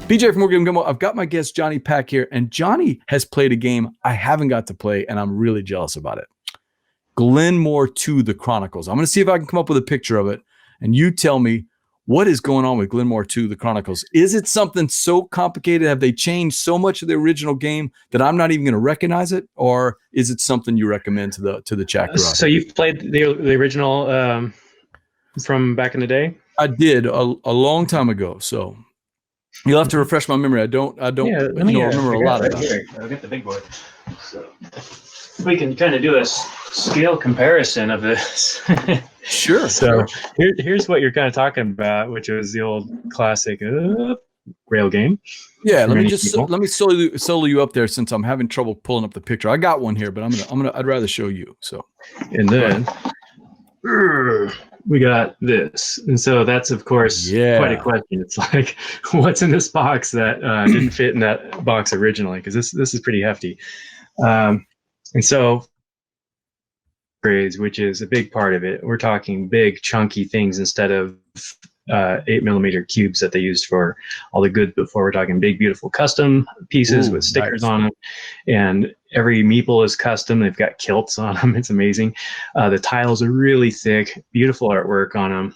BJ from Game Gumbo. I've got my guest Jonny Pac here, and Jonny has played a game I haven't got to play, and I'm really jealous about it. Glen More II, The Chronicles. I'm going to see if I can come up with a picture of it, and you tell me what is going on with Glen More II, The Chronicles. Is it something so complicated? Have they changed so much of the original game that I'm not even going to recognize it, or is it something you recommend to the chat crew? So you've played the original from back in the day? I did a long time ago, so you'll have to refresh my memory. I don't remember a lot about it. I'll get the big board. So we can kind of do a scale comparison of this. Sure. So here's what you're kind of talking about, which was the old classic rail game. Yeah, let me solo you up there since I'm having trouble pulling up the picture. I got one here, but I'd rather show you. So, and then we got this, and so that's of course quite a question. It's like, what's in this box that didn't fit in that box originally? Because this is pretty hefty, and so which is a big part of it. We're talking big chunky things instead of 8mm cubes that they used for all the goods before. We're talking big, beautiful custom pieces with stickers on them. And every meeple is custom. They've got kilts on them. It's amazing. The tiles are really thick, beautiful artwork on them.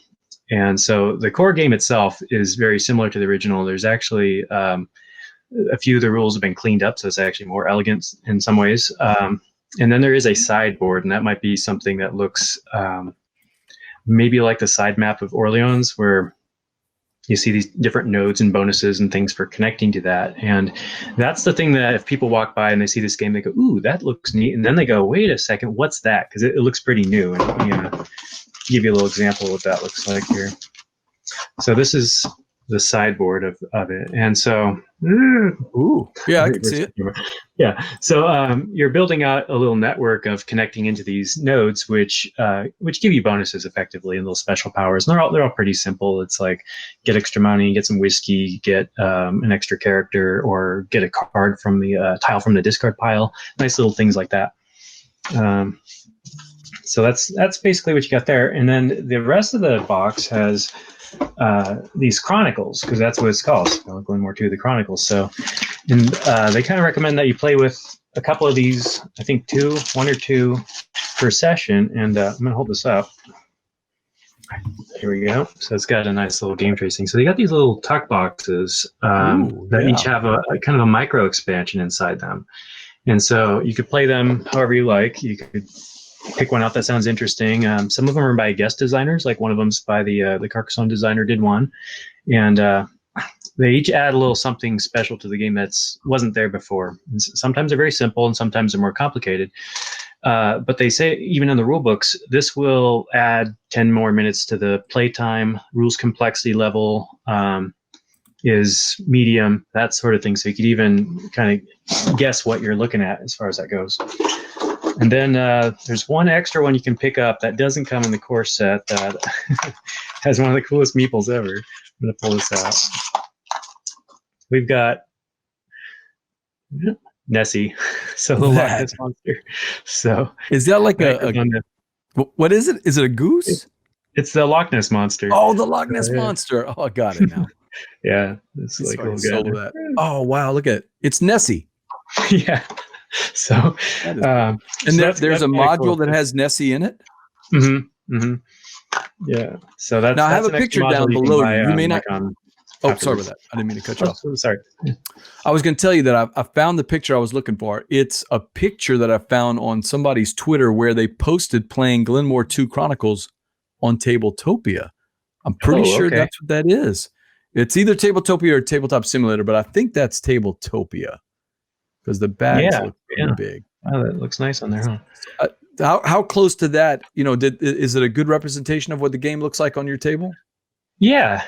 And so the core game itself is very similar to the original. There's actually a few of the rules have been cleaned up, so it's actually more elegant in some ways. And then there is a sideboard, and that might be something that looks maybe like the side map of Orleans, where you see these different nodes and bonuses and things for connecting to that. And that's the thing that if people walk by and they see this game, they go, ooh, that looks neat. And then they go, wait a second, what's that? Because it looks pretty new. And I'm going to give you a little example of what that looks like here. So this is the sideboard of it. And so, yeah, I can see it. Yeah. So you're building out a little network of connecting into these nodes, which give you bonuses effectively and little special powers. And they're all pretty simple. It's like get extra money, get some whiskey, get an extra character, or get a card from the tile from the discard pile. Nice little things like that. So that's basically what you got there. And then the rest of the box has these Chronicles, because that's what it's called, Glen More II, The Chronicles. So, and they kind of recommend that you play with a couple of these, I think one or two per session. And I'm going to hold this up. Here we go. So it's got a nice little game tracing. So they got these little tuck boxes that each have a kind of a micro expansion inside them. And so you could play them however you like. You could pick one out that sounds interesting. Some of them are by guest designers, like one of them's by the Carcassonne designer did one. And they each add a little something special to the game that's wasn't there before. And sometimes they're very simple and sometimes they're more complicated. But they say, even in the rule books, this will add 10 more minutes to the playtime. Rules complexity level is medium, that sort of thing. So you could even kind of guess what you're looking at as far as that goes. And then there's one extra one you can pick up that doesn't come in the core set that has one of the coolest meeples ever. I'm going to pull this out. We've got Nessie, so the Loch Ness Monster. So is that like what is it? Is it a goose? It's the Loch Ness Monster. Oh, the Loch Ness Monster. Oh, I got it now. Yeah, it's like a little guy. Oh, wow, look at it. It's Nessie. Yeah. So, and there's a module that has Nessie in it. Mm-hmm. Mm-hmm. Yeah. So that's now I have a picture down below. You may not. Oh, sorry about that. I didn't mean to cut you off. Sorry. I was going to tell you that I found the picture I was looking for. It's a picture that I found on somebody's Twitter where they posted playing Glen More II Chronicles on Tabletopia. I'm pretty sure that's what that is. It's either Tabletopia or Tabletop Simulator, but I think that's Tabletopia because the bags look pretty big. Oh, that looks nice on there, huh? How close to that? Is it a good representation of what the game looks like on your table? Yeah.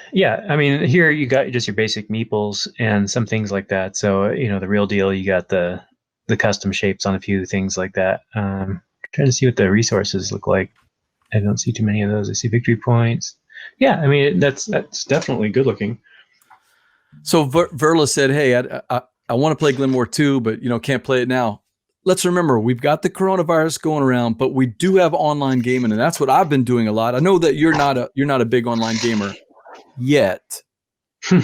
I mean, here you got just your basic meeples and some things like that. So, the real deal, you got the custom shapes on a few things like that. Trying to see what the resources look like. I don't see too many of those. I see victory points. Yeah, I mean, that's definitely good looking. So Verla said, hey, I want to play Glen More II, but, can't play it now. Let's remember, we've got the coronavirus going around, but we do have online gaming, and that's what I've been doing a lot. I know that you're not a big online gamer yet,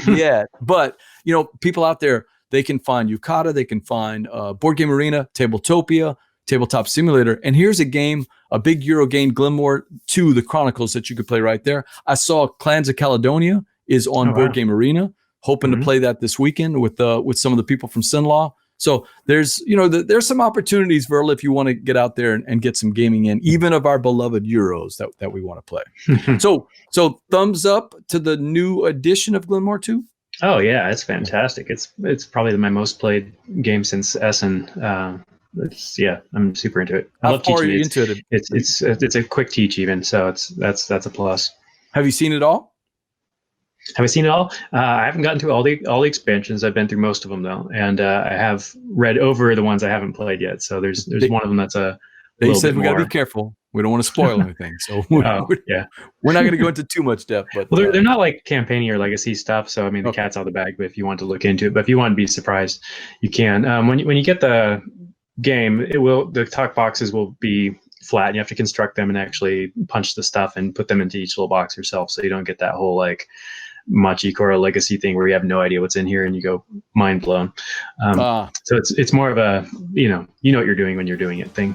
yet. But, you know, people out there, they can find Yucata, they can find Board Game Arena, Tabletopia, Tabletop Simulator. And here's a game, a big Euro game, Glen More II, the Chronicles, that you could play right there. I saw Clans of Caledonia is on Board Game Arena, hoping to play that this weekend with some of the people from Sinlaw. So there's, you know, there's some opportunities, Verla, if you want to get out there and get some gaming in, even of our beloved Euros that we want to play. So thumbs up to the new edition of Glen More II. Oh yeah, it's fantastic. It's probably my most played game since Essen. I'm super into it. I love teaching. Are you into it? It's a quick teach even, so that's a plus. Have you seen it all? Have I seen it all? I haven't gotten to all the expansions. I've been through most of them though, and I have read over the ones I haven't played yet. So there's one of them that's a. They said we got to be careful. We don't want to spoil anything, so we're not going to go into too much depth. But they're not like campaign or legacy stuff. So I mean, the cat's out of the bag. But if you want to look into it, but if you want to be surprised, you can. When you get the game, the talk boxes will be flat, and you have to construct them and actually punch the stuff and put them into each little box yourself, so you don't get that whole like Machi Koro legacy thing where you have no idea what's in here and you go mind blown. So it's more of a you know what you're doing when you're doing it thing.